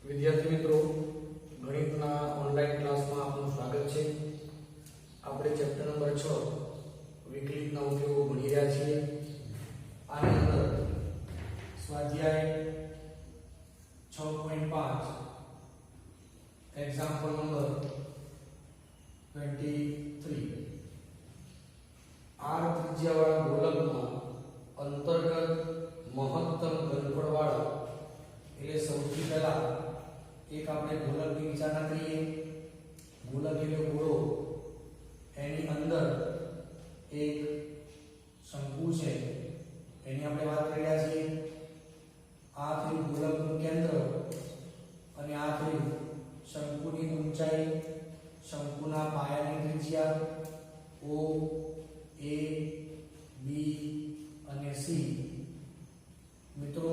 વિદ્યાર્થી મિત્રો, ગણિતના ઓનલાઈન ક્લાસમાં આપનું સ્વાગત છે. આપણે ચેપ્ટર નંબર 6 વિકલિતના ઉપયોગો ભણી રહ્યા છીએ. આની અંદર સ્વાધ્યાય 6.5 એક્ઝામ્પલ નંબર 23 r ત્રિજ્યાવાળા ગોલકમાં અંતર્ગત મહત્તમ ઘનફળવાળા એટલે સૌથી પહેલા એક આપણે ગોલકની વિચારણા કરીએ. ગોલક એટલે ગોળો, એની અંદર એક શંકુ છે એની આપણે વાત કરી રહ્યા છીએ. આ થયું ગોલકનું કેન્દ્ર અને આ થયું શંકુની ઊંચાઈ, શંકુના પાયાની ત્રિજ્યા O, A, B અને C. મિત્રો,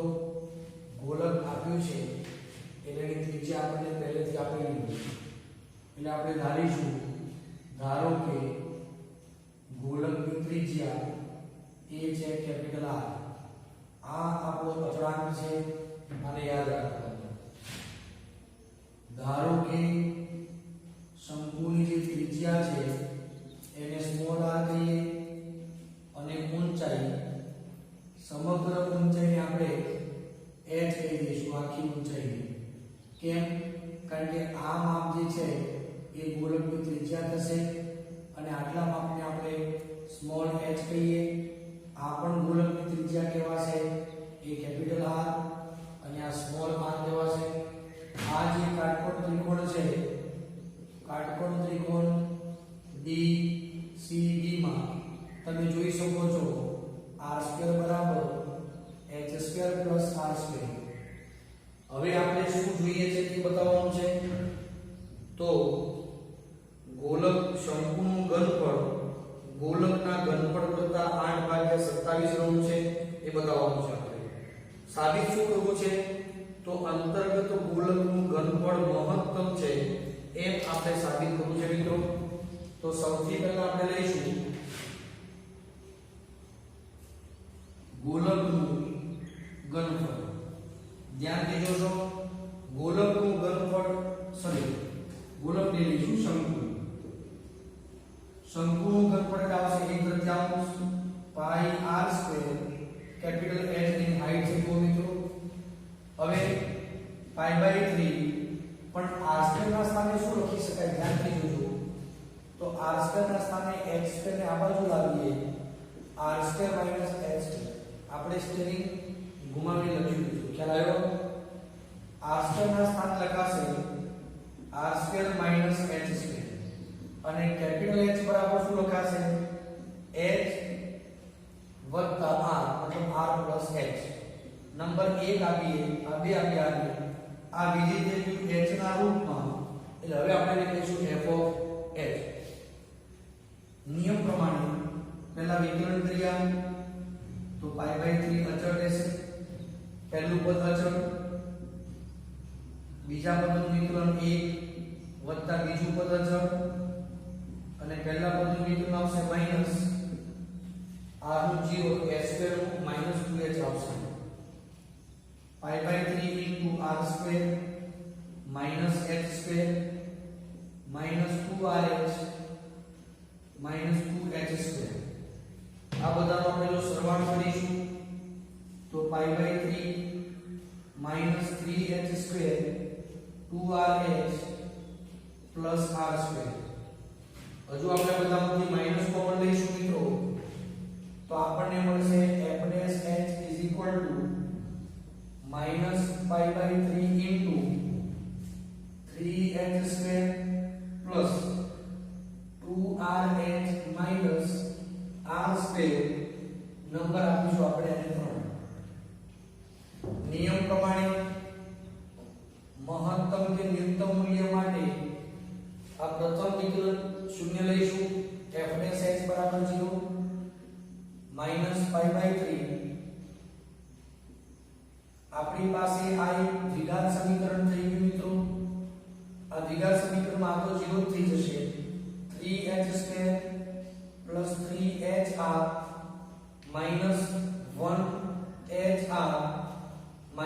ગોલક આપ્યું છે એટલે એની ત્રિજ્યા આપણને પહેલેથી આપેલી છે. એટલે આપણે ધારીશું, ધારો કે ગોલકની ત્રિજ્યા એ છે કેપિટલ R. આ આપણો અચળાંક છે, આને યાદ રાખવાનું. ધારો કે શંકુની જે ત્રિજ્યા છે એને સ્મોલ r કહીએ અને ઊંચાઈ, સમગ્ર ઊંચાઈને આપણે h કહી દઈશું, આખી ઊંચાઈ. કેમ? કારણ કે આ માપ જે છે એ ગોલકની ત્રિજ્યા થશે અને આટલા માપને આપણે સ્મોલ h કહીએ. આ પણ ગોલકની ત્રિજ્યા કહેવાશે, એ કેપિટલ R, અને આ સ્મોલ r કહેવાશે. આ જે કાટકોણ ત્રિકોણ છે, કાટકોણ ત્રિકોણ DCB માં તમે જોઈ શકો છો r² બરાબર h² + r². હવે આપણે શું જોઈએ છે તે બતાવવાનું છે. તો ગોલક શંકુનું ઘનફળ ગોલકના ઘનફળ કરતા 8/27 ગણું છે એ બતાવવાનું છે. આપણે સાબિત શું કરવું છે? તો અંતર્ગત ગોલકનું ઘનફળ મહત્તમ છે એમ આપણે સાબિત કરવું છે મિત્રો. તો સૌથી પહેલા આપણે લઈશું ગોલકનું ઘનફળ. ધ્યાનથી જોશો, ગોલકનું ઘનફળ ગોલકને લઈશું શંકુ. શંકુનું ઘનફળ આવશે 1/3 પાઈ r² કેપિટલ H ની હાઈટ છે કો મિત્રો. હવે π/3 પણ r² ના સ્થાને શું લખી શકાય? ધ્યાનથી જોજો. તો r² ના સ્થાને h² ને આ બાજુ લાવીએ, r² - h². આપણે સ્ટેરિંગ ઘુમાવી લખી દીધું. ખ્યાલ આવ્યો? r² ના સ્થાન લખાશે r² - h² અને કેપિટલ H બરાબર શું લખાશે? h વત્તા r, મતલબ r પ્લસ h. નંબર 1 આપીએ, આ 2 આપીએ, આ બીજી થઈ ગયું h ના રૂપમાં. એટલે હવે આપણે લખીશું f of h. નિયમ પ્રમાણે પહેલા વિકલન ક્રિયા, તો π/3 અચળ રહેશે. પહેલું પદ અચળ, બીજા પદનું વિકલન 1 વત્તા બીજું પદ અચળ, અને પહેલા પદનું વિકલન આવશે માઈનસ r નું 0, h² નું -2h આવશે. π/3 * r² - h² -2rh - 2h². આ બધાનો આપણે જો સરવાળો કરીશું તો π/3 - 3h² 2rh + r². હજુ આપણે બધામાંથી માઈનસ કોમન લઈશું મિત્રો, તો આપણને મળશે f' h = -π/3 * 3h² + 2rh - r². Number આપીશું આપણે એને 3. નિયમ પ્રમાણે મહત્તમ કે ન્યૂનતમ મૂલ્ય માટે આ પ્રથમ વિકલન 0 લઈશું, f' h = 0 -π/3. આપણી પાસે આ એક દ્વિઘાત સમીકરણ થઈ ગયું મિત્રો. આ દ્વિઘાત સમીકરણમાં આ તો 0 થઈ જશે. 3h² + 3hr - 1hr - r² =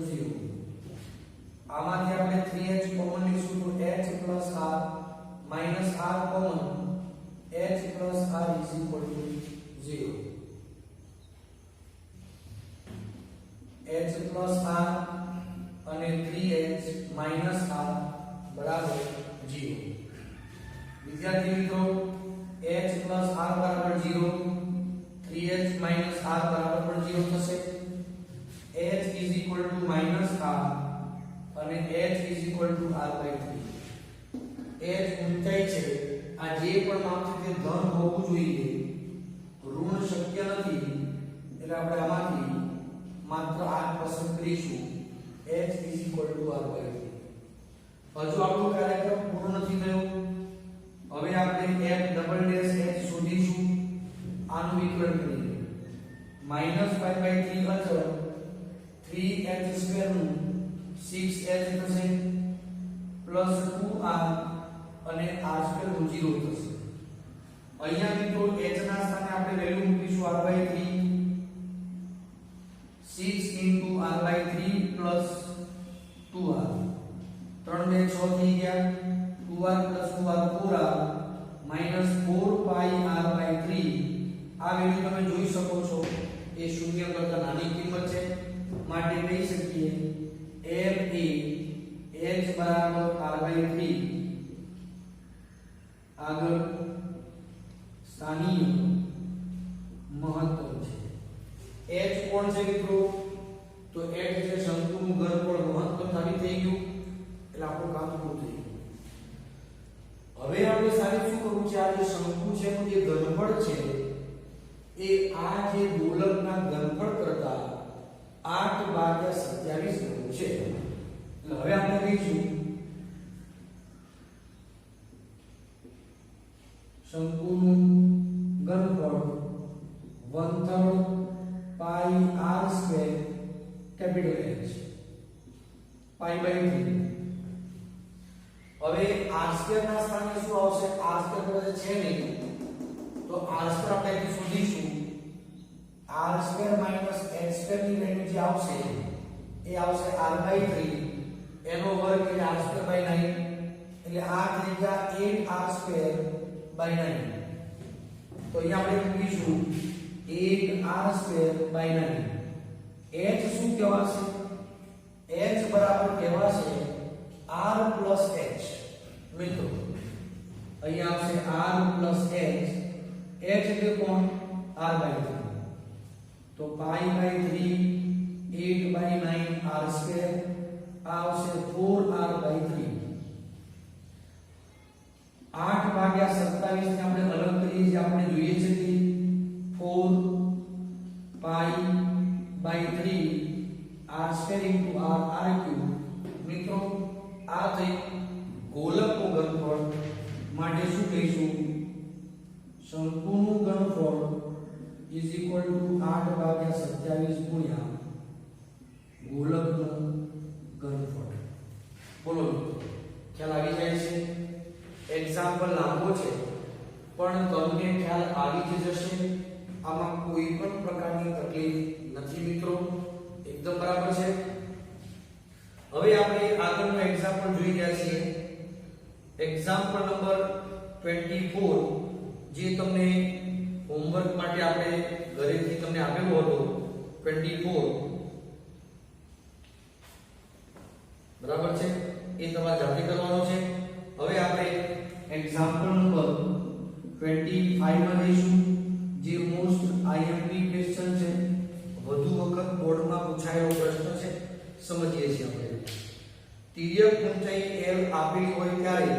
0. આમાંથી આપણે 3h કોમન લીધું તો h plus r minus r common h plus r is equal to 0 h plus r અને 3h minus r બરાબર 0 વિદ્યાર્થી મિત્રો h plus r બરાબર 0 3h minus r બરાબર પણ 0 થશે h is equal to minus r અને h is equal to r by 3 h ઊંચાઈ છે આ જે પણ માપ છે તે ધન હોવું જોઈએ ઋણ શક્ય નથી એટલે આપણે આમાંથી માત્ર r પસંદ કરીશું h is equal to r by 3 હજુ આપણો કાર્યક્રમ પૂર્ણ નથી થયો હવે આપણે f ડબલ ડેશ h શોધીશું આનું વિકલન કરીએ -5/3 અચળ 3h² નું 6h થશે પ્લસ 2r અને r² નું 0 થશે અહીંયા મિત્રો h ના સ્થાને આપણે વેલ્યુ મૂકીશું r/3 6 * r/3 પ્લસ 2r 3 ને 6 થઈ ગયા 2r + 2r 4r minus 4πr/3 આ વેલ્યુ તમે જોઈ શકો છો એ શૂન્ય કરતા નાની કિંમત છે માટે કહી શકીએ f એ h બરાબર r/3 આગળ સ્થાનીય મહત્તમ છે h કોણ છે મિત્રો તો h એટલે શંકુનું ઘનફળ મહત્તમ સાબિત થઈ ગયું એટલે આપણું કામ પૂરું થઈ ગયું હવે આપણે સાબિત શું કરવું છે આ જે શંકુ છે એનું જે ઘનફળ છે એ આ જે ગોલકના ઘનફળ કરતા 8/27 ગણું છે એટલે હવે આપણે કહીશું શંકુનું ઘનફળ 1/3 પાઈ r² કેપિટલ H π/3 હવે r² ના સ્થાને શું આવશે r² તો છે નહીં તો r² આપણે અહીંથી શોધીશું r² - h² ની વેલ્યુ જે આવશે એ આવશે r/3 એનો વર્ગ એટલે r²/9 એટલે આ થઈ ગયા 8r²/9 તો અહીંયા આપણે મૂકીશું 8r²/9 h શું કહેવાશે h બરાબર કહેવાશે r plus h મિત્રો અહીંયા આવશે r plus h h એટલે કોણ r/3 તો π/3 8/9 r² આવશે 4r/3 8/27 ને આપણે અલગ કરીએ જે આપણે જોઈએ છે કે 4π/3 r² * r3 મિત્રો આ થઈ ગોલકનું ઘનફળ માટે શું કહીશું શંકુનું ઘનફળ = 8/27 ગુણ્યા ગોલકનું ઘનફળ બોલો ખ્યાલ આવી જાય છે એક્ઝામ્પલ લાંબો છે પણ તમને ખ્યાલ આવી જ જશે આમાં કોઈ પણ પ્રકારની તકલીફ નથી મિત્રો એકદમ બરાબર છે હવે આપણે આગળનો એક્ઝામ્પલ જોઈ રહ્યા છીએ એક્ઝામ્પલ નંબર 24 જે તમને હોમવર્ક માટે આપણે ઘરેથી તમને આપેલો હતો 24 બરાબર છે એ તમારે જાતે કરવાનો છે હવે આપણે એક્ઝામ્પલ નંબર 25 માં જઈશું જે મોસ્ટ આઈએમપી ક્વેશ્ચન છે વધુ વખત બોર્ડમાં પૂછાયેલો પ્રશ્ન છે સમજીએ છીએ આપણે તિર્યક ઊંચાઈ L આપેલી હોય ત્યારે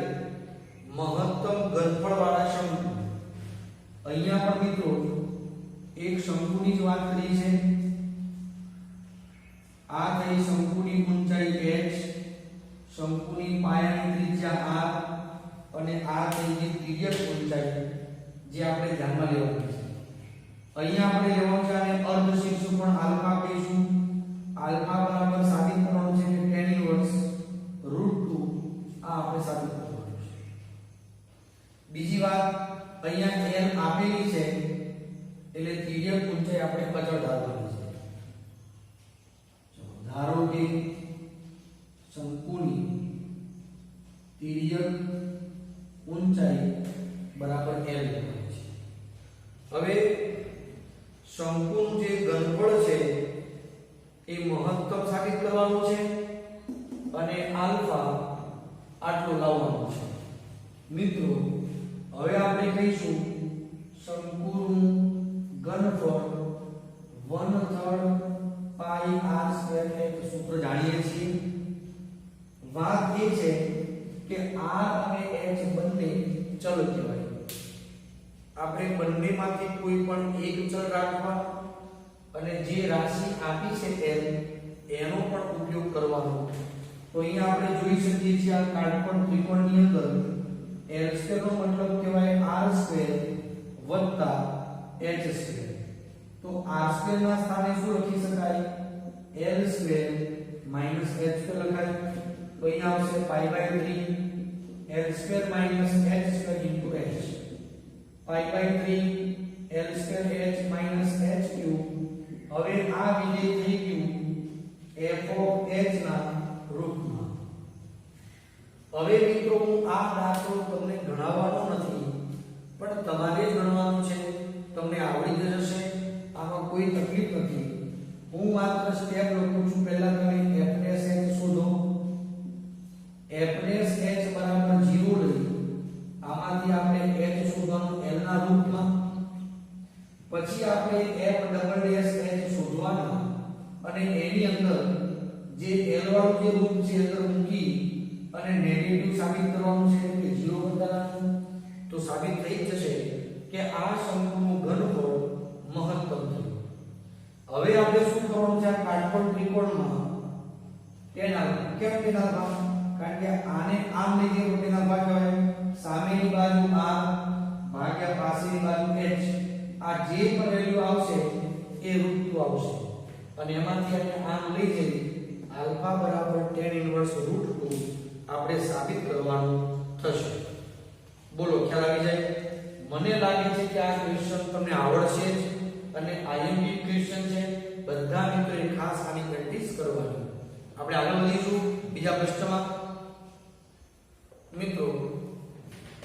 મહત્તમ ઘનફળવાળા શંકુ અહીંયા પણ મિત્રો એક શંકુની જ વાત કરી છે આ થઈ શંકુની ઊંચાઈ h શંકુની પાયાની ત્રિજ્યા r અને આ થઈ જે તિર્યક ઊંચાઈ જે આપણે ધ્યાનમાં લેવાની છે અહીંયા આપણે લેવાનું છે અને અર્ધ શીર્ષક પણ આલ્ફા કહીશું આલ્ફા બરાબર સાબિત કરવાનું છે કે tan ઇન્વર્સ √2 આ આપણે સાબિત કરવાનું છે બીજી વાત અહીંયા l આપેલી છે એટલે તિર્યક ઊંચાઈ આપણે અચળ ધારવાની છે ધારો કે શંકુની તિર્યક ઊંચાઈ બરાબર L લેવાની છે. હવે શંકુનું જે ઘનફળ છે એ મહત્તમ સાબિત કરવાનું છે અને આલ્ફા આટલું લાવવાનું છે. મિત્રો હવે આપણે કહીશું શંકુનું ઘનફળ 1/3 પાઈ r સ્ક્વેર એક સૂત્ર જાણીએ છીએ. વાત એ છે કે r અને h બંને ચલ કહેવાય. આપણે બંનેમાંથી કોઈ પણ એક ચલ રાખવા અને જે રાશિ આપી છે l એનો પણ ઉપયોગ કરવાનો. તો અહીંયા આપણે જોઈ શકીએ છીએ આ કાટકોણ ત્રિકોણની અંદર l² નો મતલબ કહેવાય r² વત્તા h². તો r² ના સ્થાને શું લખી શકાય? l² માઈનસ h² લખાય. તો અહીંયા આવશે π/3 l² minus h² into h. π/3 l²h minus h3. હવે આ વિધેય થઈ ગયું f(h) ના રૂપમાં. હવે મિત્રો હું આ દાખલો તમને ગણાવવાનો નથી, પણ તમારે જ ગણવાનું છે. તમને આવડી જશે, આમાં કોઈ તકલીફ નથી. હું માત્ર સ્ટેપ લખું છું. પહેલા તમે f'(h) શોધો. f'(h) બરાબર 0 લઈ આમાંથી આપણે h શોધવાનું l ના રૂપમાં. પછી આપણે f'(h) શોધવાનું અને એની અંદર જે l વાળું જે રૂપ છે અંદર મૂકી અને નેગેટિવ સાબિત કરવાનું છે કે 0 બતાવવાનું. તો સાબિત થઈ જશે કે આ શંકુનું ઘનફળ મહત્તમ થયું. હવે આપણે શું કરવાનું છે? આ કાટકોણ ત્રિકોણમાં તેના કારણ કે આને આમ લઈએ તો તેના ભાગ કહેવાય. સામેની બાજુ r ભાગ્યા પાછળની બાજુ h. આ જે પણ વેલ્યુ આવશે એ રૂટ આવશે અને એમાંથી આપણે આમ લઈ જઈએ આલ્ફા બરાબર tan ઇન્વર્સ √2 આપણે સાબિત કરવાનું થશે. બોલો, ખ્યાલ આવી જાય? મને લાગે છે કે આ ક્વેશ્ચન તમને આવડશે જ અને આઈએમપી ક્વેશ્ચન છે. બધા મિત્રોએ ખાસ આની પ્રેક્ટિસ કરવાની. આપણે આગળ વધીશું બીજા પ્રશ્નમાં. મિત્રો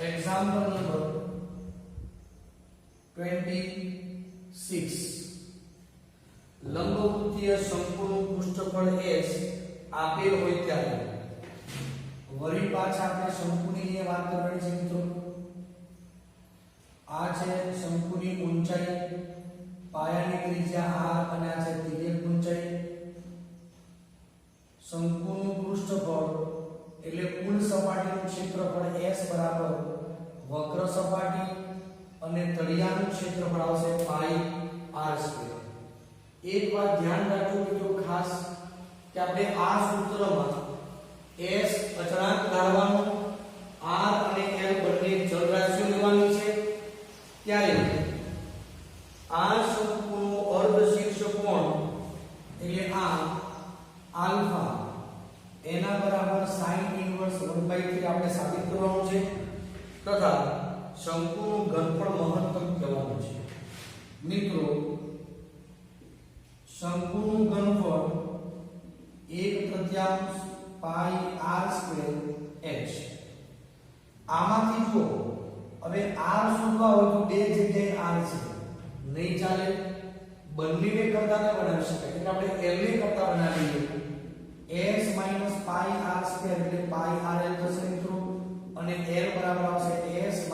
એક્ઝામ્પલ નંબર 26. લંબવૃત્તીય શંકુનું પૃષ્ઠફળ h આપેલ હોય ત્યારે વળી પાછા આપણે શંકુની જે વાત કરવાની છે મિત્રો. આ છે શંકુની ઊંચાઈ, પાયાની ત્રિજ્યા r અને આ છે તિર્યક ઊંચાઈ. શંકુનું પૃષ્ઠફળ એટલે કુલ સપાટીનું ક્ષેત્રફળ s બરાબર વક્ર સપાટી અને તળિયાનું ક્ષેત્રફળ આવશે પાઈ r². એક વાત ધ્યાન રાખજો મિત્રો ખાસ કે આપણે આ સૂત્રમાં s અચળાંક ધારવાનો, r અને l બંને ચલ રાશિઓ લેવાની છે. ત્યારે આ શંકુનો અર્ધ શીર્ષ કોણ એટલે આ આલ્ફા એના બરાબર sin ઇન્વર્સ 1/3 આપણે સાબિત કરવાનું છે તથા શંકુનું ઘનફળ મહત્તમ કહેવાનું છે. મિત્રો શંકુનું ઘનફળ 1/3 પાઈ r² h. આમાંથી જો હવે r શોધવા હોય તો બે જગ્યાએ r છે, નહીં ચાલે. બંનેને કરતા ન બનાવી શકાય એટલે આપણે l ને કરતા બનાવીએ. s - પાઈ r² એટલે પાઈ rl થશે મિત્રો અને l બરાબર આવશે s -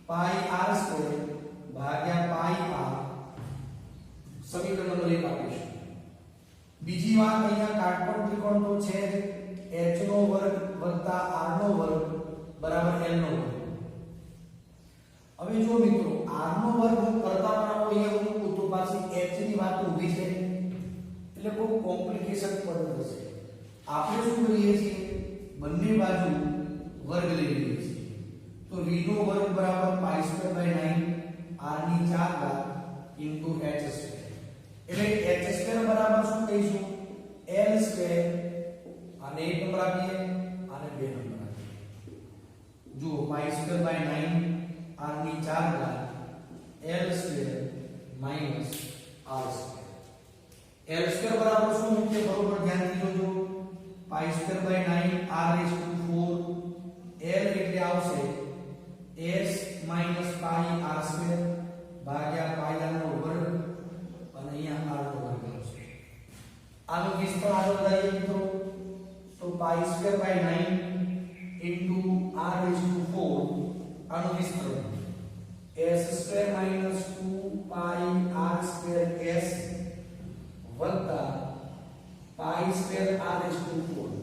પાઈ r² ભાગ્યા પાઈ r. સમીકરણ નંબર 1 આપીશું. બીજી વાત, અહીંયા કાટકોણ ત્રિકોણ તો છે h નો વર્ગ વત્તા r નો વર્ગ બરાબર l નો વર્ગ. હવે જો મિત્રો r નો વર્ગ કરતા બનાવો અહીંયા મૂકું તો પાછી h ની વાત ઊભી છે એટલે બહુ કોમ્પ્લિકેશન પડી જશે. આપણે શું કરીએ છીએ? બંને બાજુ વર્ગ લઈ લઈએ છીએ. તો v નો વર્ગ બરાબર π²/9 r ની 4 ઇન્ટુ h². એટલે h² બરાબર શું કહીશું? l² અને 1 નંબર આપીએ અને 2 નંબર આપીએ. જુઓ π²/9 r ની 4 l² - r². l² બરાબર શું મૂકીએ? બરોબર ધ્યાનથી જોજો. આનો વિસ્તરણ આગળ વધારીએ મિત્રો તો pi square by 9 into r raise to 4 આનો વિસ્તરણ s square minus 2 pi r square s વત્તા pi square r raise to 4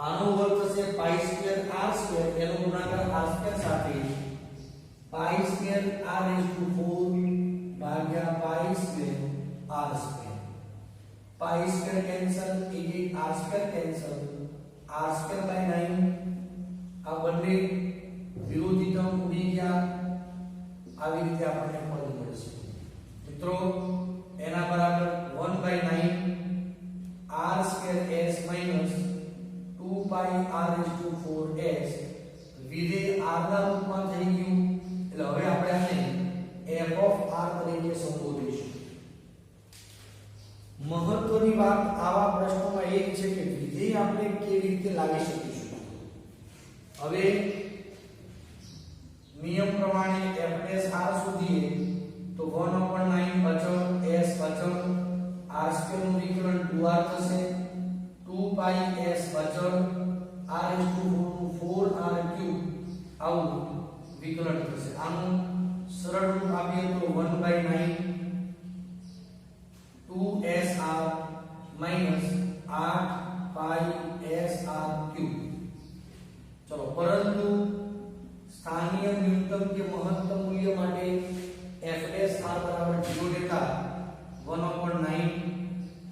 આનો વર્ગ થશે પાઈ સ્ક્વેર r સ્ક્વેર એનો ગુણાકાર r સ્ક્વેર સાથે pi square r raise to 4 ભાગ્યા pi square r square pi square cancel એટલે r square cancel r square by 9 આ બંને વિરોધી ટર્મ ઉડી ગયા આવી રીતે આપણને પદ મળશે મિત્રો એના બરાબર 1/9 r square s minus 2 pi r raise two 4s વિધેય r ના રૂપમાં થઈ ગયું એટલે હવે આપણે આને f ઓફ r તરીકે સંબોધીશું મહત્વની વાત આવા પ્રશ્નોમાં એ છે કે વિધેય આપણે કેવી રીતે લાવી શકીશું હવે નિયમ પ્રમાણે f'(r) શોધીએ તો 1/9 અચળ s અચળ r સ્ક્વેર નું વિકલન 2r થશે 2 પાઈ s અચળ r * 4r ક્યુબ આવું વિકલન થશે આનું સરળ રૂપ આપીએ તો 1/9 2sr માઈનસ 8 પાઈ sr ક્યુબ ચલો પરંતુ સ્થાनीय न्यूनतम के महत्तम मूल्य માટે f'(r) બરાબર 0 લેતા 1/9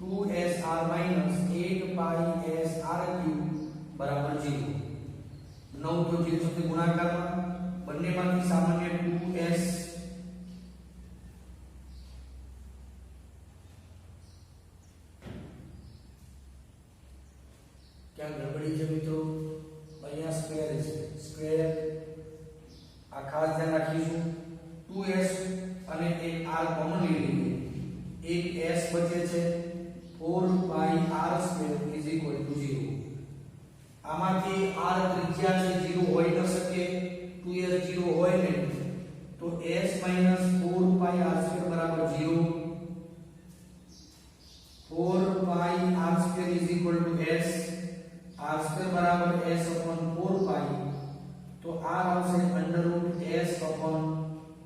2sr માઈનસ 8 પાઈ sr ક્યુબ બરાબર 0 9 તો 0 સાથે ગુણાકારમાં બંનેમાંથી સામાન્ય 2s क्या गड़बड़ी है मित्रों અહીંયા સ્ક્વેર છે સ્ક્વેર આ ખાસ ધ્યાન રાખીશું 2s અને એક r કોમન લઈ લઈએ એક s બચે છે 4 પાઈ r square is equal to 0 આમાંથી r ત્રિજ્યા છે 0 હોઈ ન શકે 2s 0 હોય ને તો s 4 પાઈ r સ્ક્વેર બરાબર 0 4 પાઈ r square is equal to s r square બરાબર s upon 4 પાઈ તો r આવશે અંડર રૂટ s upon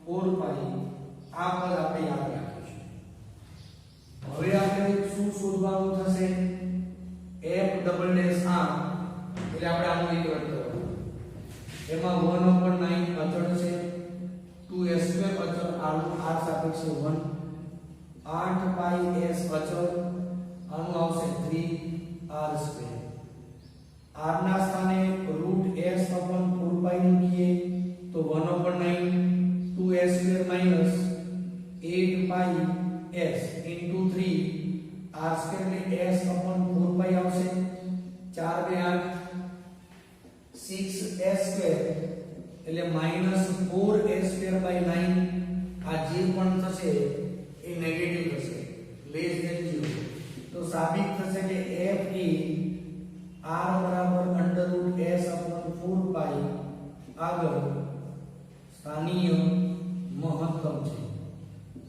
4 પાઈ આ પદ આપણે યાદ રાખીશું હવે આપણે શું શોધવાનું થશે f ડબલ ડેશ r એટલે આપણે આનું વિકલન કરવાનું એમાં 1/9 અચળ છે 2s સ્ક્વેર અચળ r નું r સાપેક્ષે 1 8 પાઈ s અચળ આનું આવશે 3 r સ્ક્વેર r ના સ્થાને રૂટ s upon 4 પાઈ મૂકીએ તો 1/9 2s સ્ક્વેર માઈનસ 8 પાઈ s into 3 r સ્ક્વેર ને s upon 4 પાઈ આવશે 4 2 8 6s સ્ક્વેર એટલે -4s સ્ક્વેર બાય 9 આ જે પણ થશે એ નેગેટિવ થશે લેસ ધેન 0 તો સાબિત થશે કે f એ r બરાબર અંડર રૂટ s upon 4 પાઈ આગળ સ્થાનીય મહત્તમ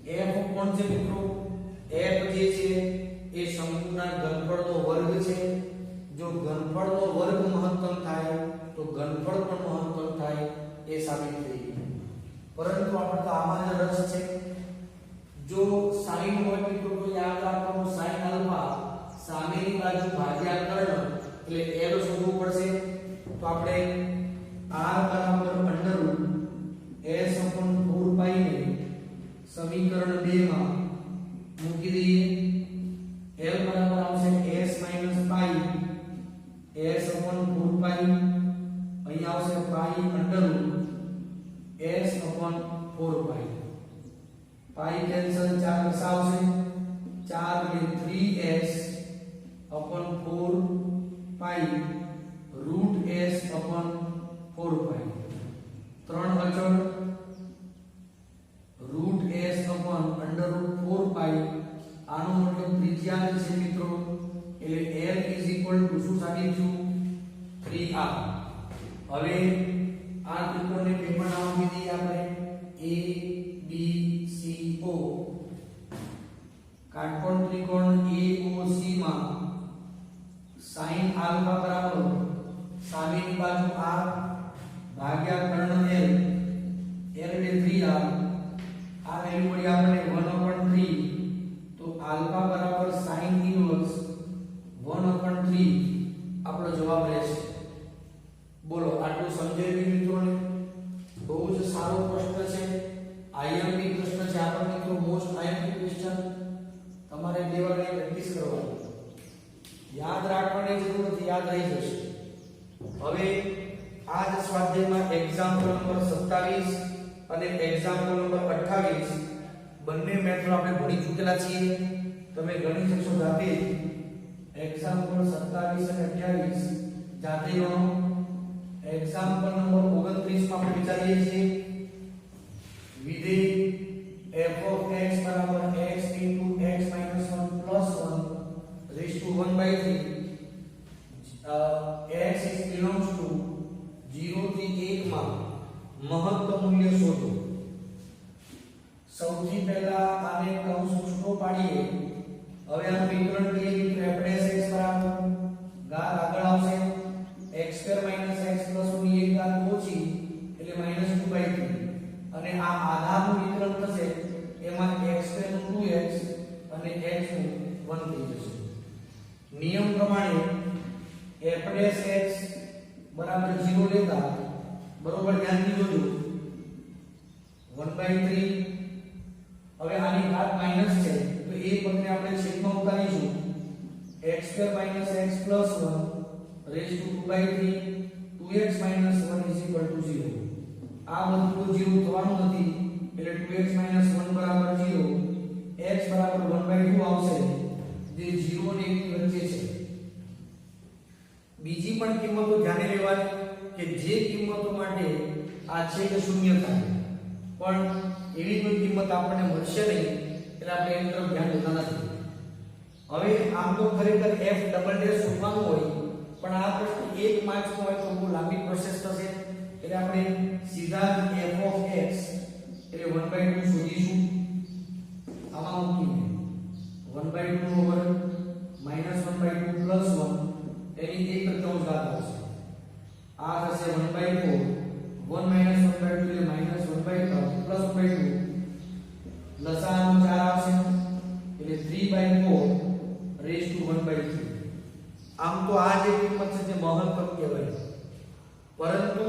છે f કોણ છે મિત્રો f જે છે એ શંકુના ઘનફળનો વર્ગ છે જો ઘનફળનો વર્ગ મહત્તમ થાય તો ઘનફળ પણ મહત્તમ થાય એ સાબિત થઈ ગયું પરંતુ આપણે તો આમાં જ રસ છે જો sin હોય મિત્રો તો યાદ રાખવાનું sin આલ્ફા સામેની બાજુ ભાગ્યા કર્ણ એટલે l શોધવું પડશે તો આપણે r બરાબર અંડર રૂટ s upon 4 પાઈ ને સમીકરણ 2 માં મૂકી દઈએ l બરાબર આવશે s પાઈ s upon 4 પાઈ અહીંયા આવશે pi under root s upon 4 pi pi cancel 4 આવશે 4 ને 3s upon 4 pi root s upon 4 pi 3 અચળ root s upon under root 4 pi આનો મતલબ ત્રિજ્યા છે મિત્રો એટલે l ઇઝ ઇક્વલ ટુ શું સાબિત થયું 3r હવે આ ત્રિકોણને પેપર નામ આપી દઈએ આપણે a b c o કાટકોણ ત્રિકોણ AO યાદ રહી જશે. હવે આ જ સ્વાધ્યાયમાં એક્ઝામ્પલ નંબર 27 અને એક્ઝામ્પલ નંબર 28 બંને મેથડ આપણે ભણી ચૂકેલા છીએ. તમે ગણી શકશો જાતે. એક્ઝામ્પલ 27 અને 28 જાતે ગણો. એક્ઝામ્પલ નંબર 29 માં આપણે વિચારીએ છીએ વિધેય f of x બરાબર x into x minus 1 plus 1 raised to 1/3 x is belongs to 0 થી 1 માં મહત્તમ મૂલ્ય શોધો. સૌથી પહેલા આને કૌંસ છૂટો પાડીએ. હવે આ વિકલન કરીએ તો f dash x બરાબર ઘાત આગળ આવશે x² - x + 1 ની એક ઘાત ઓછી એટલે -2/3 અને આ આધારનું વિકલન થશે એમાં x² નું 2x અને x નું 1 થઈ જશે. નિયમ પ્રમાણે f dash x બરાબર 0 લેતા બરોબર ધ્યાનથી જોજો 1/3. હવે આની ઘાત માઈનસ છે તો એ પદને આપણે છેદમાં ઉતારીશું x² - x + 1 raised to 2/3 2x - 1 = 0. આ બધું 0 થવાનું નથી એટલે 2x - 1 બરાબર 0 x બરાબર 1/2 આવશે જે 0 અને 1 ની વચ્ચે છે. બીજી પણ કિંમતો ધ્યાને લેવાની કે જે કિંમતો માટે આ છેદ શૂન્ય થાય પણ એવી કોઈ કિંમત આપણને મળશે નહીં એટલે આપણે એની તરફ ધ્યાન દેતા નથી. હવે આમ તો ખરેખર f ડબલ ડેશ શોધવાનું હોય પણ આ પ્રશ્ન 1 માર્ક્સનો હોય તો બહુ લાંબી પ્રોસેસ થશે એટલે આપણે સીધા જ f of x એટલે 1/2 શોધીશું. આમાં મૂકીને 1/2 નો વર્ગ -1/2 + 1 એની એક તૃતીયાંશ ઘાત આવશે. આ થશે 1/4 1 - 1/2 એટલે -1/3 + 1/2 લસાઅ 4 આવશે એટલે 3/4 raised to 1/3. આમ તો આ જે કિંમત છે તે મહત્તમ કહેવાય પરંતુ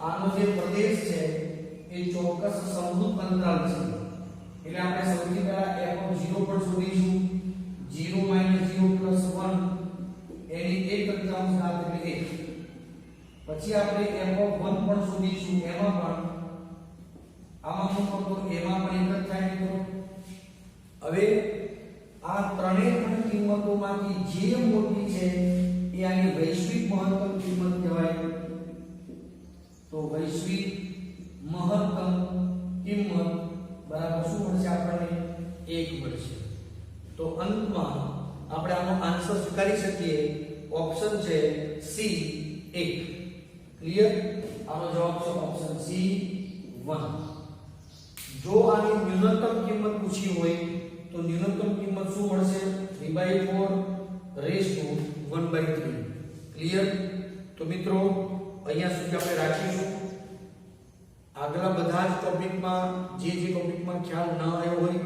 આનો જે પ્રદેશ છે એ ચોક્કસ સમરૂપ અંતરાલ છે એટલે આપણે સૌથી પહેલા f of 0 પર શોધીશું 0 - 0 + 1 એની એક તૃતીયાંશ ઘાત એટલે 1. પછી આપણે f of 1 પણ શોધીશું એમાં પણ આમાં શું કરતો એમાં પણ એક જ થાય મિત્રો. હવે આ ત્રણેય પણ કિંમતોમાંથી જે મોટી છે એ આની વૈશ્વિક મહત્તમ કિંમત કહેવાય. તો વૈશ્વિક મહત્તમ કિંમત બરાબર શું મળશે આપણને 1 મળશે. તો અંતમાં આપણે આનો આન્સર સ્વીકારી શકીએ ઓપ્શન છે સી 1. ક્લિયર? આનો જવાબ છે ઓપ્શન સી 1. જો આની ન્યૂનતમ કિંમત પૂછી હોય તો ન્યૂનતમ કિંમત શું મળશે 3/4 raised to 1/3. ક્લિયર? તો મિત્રો અહીંયા સુધી આપણે રાખીશું. આગલા બધા જ ટોપિકમાં જે ટોપિકમાં ખ્યાલ ન આવ્યો હોય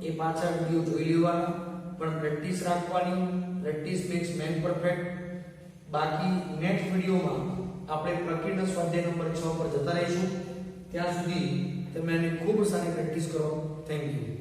એ પાછા વિડિયો જોઈ લેવાના પણ પ્રેક્ટિસ રાખવાની. Practice max main perfect. બાકી નેક્સ્ટ વિડિયોમાં આપણે પ્રકૃતિના સ્વાધ્યાય નંબર 6 પર જતા રહીશું. ત્યાં સુધી તમે આની ખૂબ સારી પ્રેક્ટિસ કરો. Thank you.